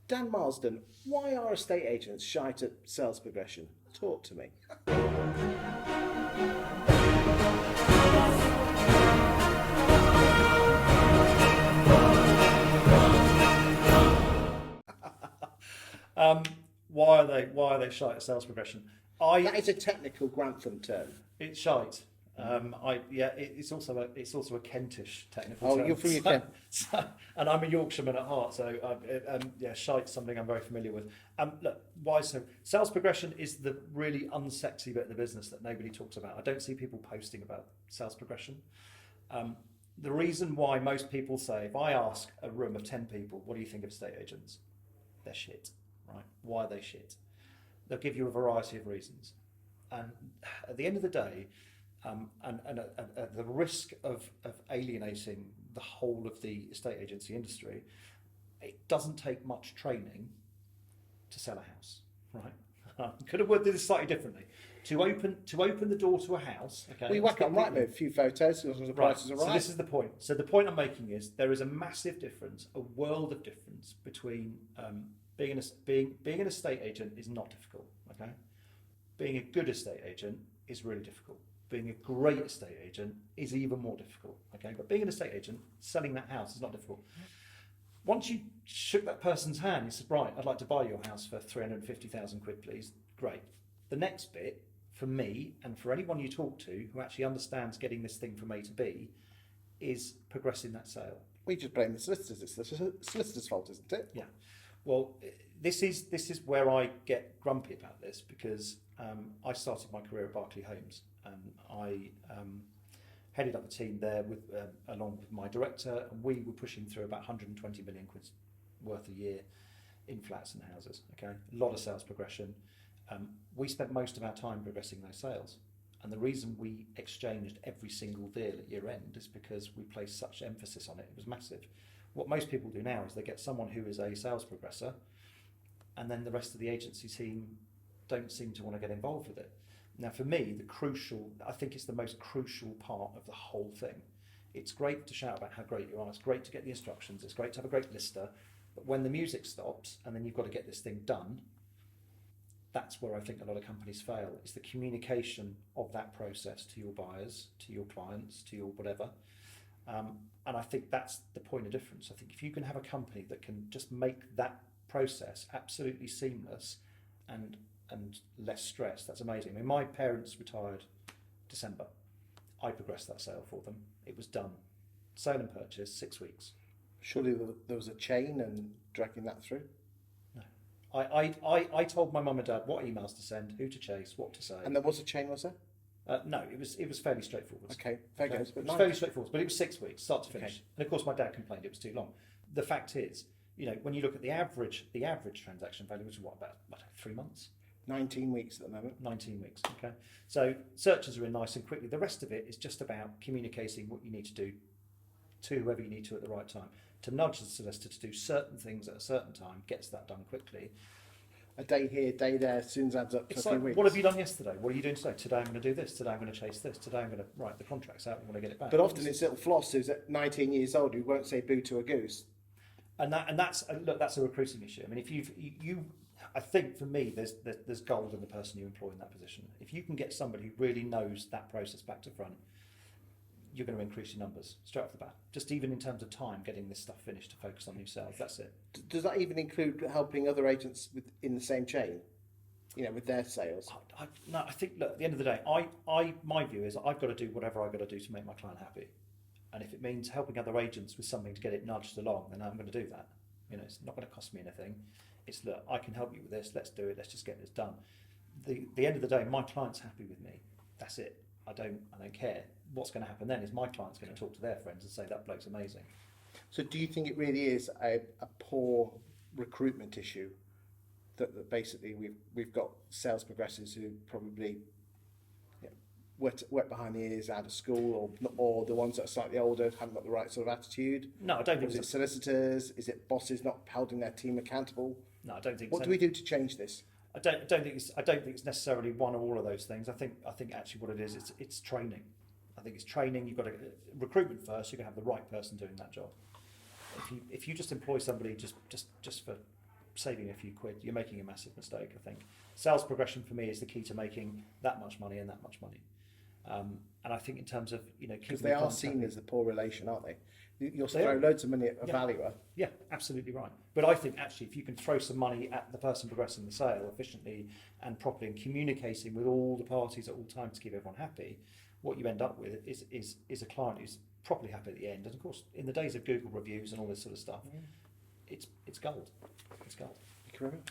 Dan Marsden, why are estate agents shite at sales progression? Talk to me. Why are they shite at sales progression? That is a technical Grantham term. It's shite. It's also a Kentish technical Oh, term. you're from your Kent. And I'm a Yorkshireman at heart, so shite's something I'm very familiar with. Look, why so? Sales progression is the really unsexy bit of the business that nobody talks about. I don't see people posting about sales progression. The reason why most people say, if I ask a room of 10 people, what do you think of estate agents? They're shit, right? Why are they shit? They'll give you a variety of reasons. And at the end of the day, at the risk of alienating the whole of the estate agency industry, it doesn't take much training to sell a house, right? Could have worded this slightly differently. To open the door to a house, okay. We whack on Rightmove, a few photos, so the prices are right. So this is the point. So the point I'm making is there is a massive difference, a world of difference between being an estate agent is not difficult, okay. Being a good estate agent is really difficult. Being a great estate agent is even more difficult, okay. But being an estate agent, selling that house is not difficult. Once you shook that person's hand, you said, right, I'd like to buy your house for 350,000 quid, please. Great. The next bit, for me and for anyone you talk to who actually understands getting this thing from A to B, is progressing that sale. We just blame the solicitors. It's the solicitor's fault, isn't it? Yeah. Well, this is where I get grumpy about this, because I started my career at Berkeley Homes, and I headed up a team there with along with my director, and we were pushing through about 120 million quid worth a year in flats and houses. Okay, a lot of sales progression. We spent most of our time progressing those sales, and the reason we exchanged every single deal at year end is because we placed such emphasis on it. It was massive. What most people do now is they get someone who is a sales progressor, and then the rest of the agency team don't seem to want to get involved with it. Now, for me, I think it's the most crucial part of the whole thing. It's great to shout about how great you are. It's great to get the instructions. It's great to have a great lister. But when the music stops and then you've got to get this thing done, that's where I think a lot of companies fail. It's the communication of that process to your buyers, to your clients, to your whatever. And I think that's the point of difference. I think if you can have a company that can just make that process absolutely seamless and less stress, that's amazing. I mean, my parents retired December. I progressed that sale for them. It was done. Sale and purchase, 6 weeks. Surely there was a chain and dragging that through? No. I told my mum and dad what emails to send, who to chase, what to say. And there was a chain, was there? No, it was fairly straightforward. Okay, fair goes. It was fairly straightforward, but it was 6 weeks, start to finish. Okay. And of course, my dad complained it was too long. The fact is, when you look at the average transaction value, which is what, about 3 months? 19 weeks at the moment. 19 weeks, okay. So searches are in nice and quickly. The rest of it is just about communicating what you need to do to whoever you need to at the right time. To nudge the solicitor to do certain things at a certain time gets that done quickly. A day here, a day there, soon adds up to it's a few like, weeks. What have you done yesterday? What are you doing today? Today I'm going to do this. Today I'm going to chase this. Today I'm going to write the contracts out and want to get it back. But often it's little Floss who's at 19 years old who won't say boo to a goose. And that's a recruiting issue. I mean, if I think for me, there's gold in the person you employ in that position. If you can get somebody who really knows that process back to front, you're going to increase your numbers straight off the bat. Just even in terms of time, getting this stuff finished to focus on new sales. That's it. Does that even include helping other agents in the same chain? With their sales? No, I think, look, at the end of the day, my view is I've got to do whatever I've got to do to make my client happy. And if it means helping other agents with something to get it nudged along, then I'm going to do that. It's not going to cost me anything. It's, look, I can help you with this. Let's do it. Let's just get this done. The end of the day, my client's happy with me. That's it. I don't care. What's going to happen then is my client's going to talk to their friends and say that bloke's amazing. So do you think it really is a poor recruitment issue? That basically we've got sales progressors who probably wet behind the ears out of school, or the ones that are slightly older haven't got the right sort of attitude? No, I don't think so. Is it solicitors? Is it bosses not holding their team accountable? No, I don't think. What do we do to change this? I don't think it's necessarily one or all of those things. I think actually what it is, it's training. I think it's training. You've got to recruitment first. You're going to have the right person doing that job. If you just employ somebody just for saving a few quid, you're making a massive mistake. I think sales progression for me is the key to making that much money and that much money. And I think in terms of Because they are seen as the poor relation, aren't they? You'll They throw are. loads of money at a Yeah. valuer. Yeah, absolutely right. But I think actually, if you can throw some money at the person progressing the sale efficiently and properly, and communicating with all the parties at all times to keep everyone happy, what you end up with is a client who's properly happy at the end. And of course, in the days of Google reviews and all this sort of stuff, it's gold. It's gold. Thank you very much.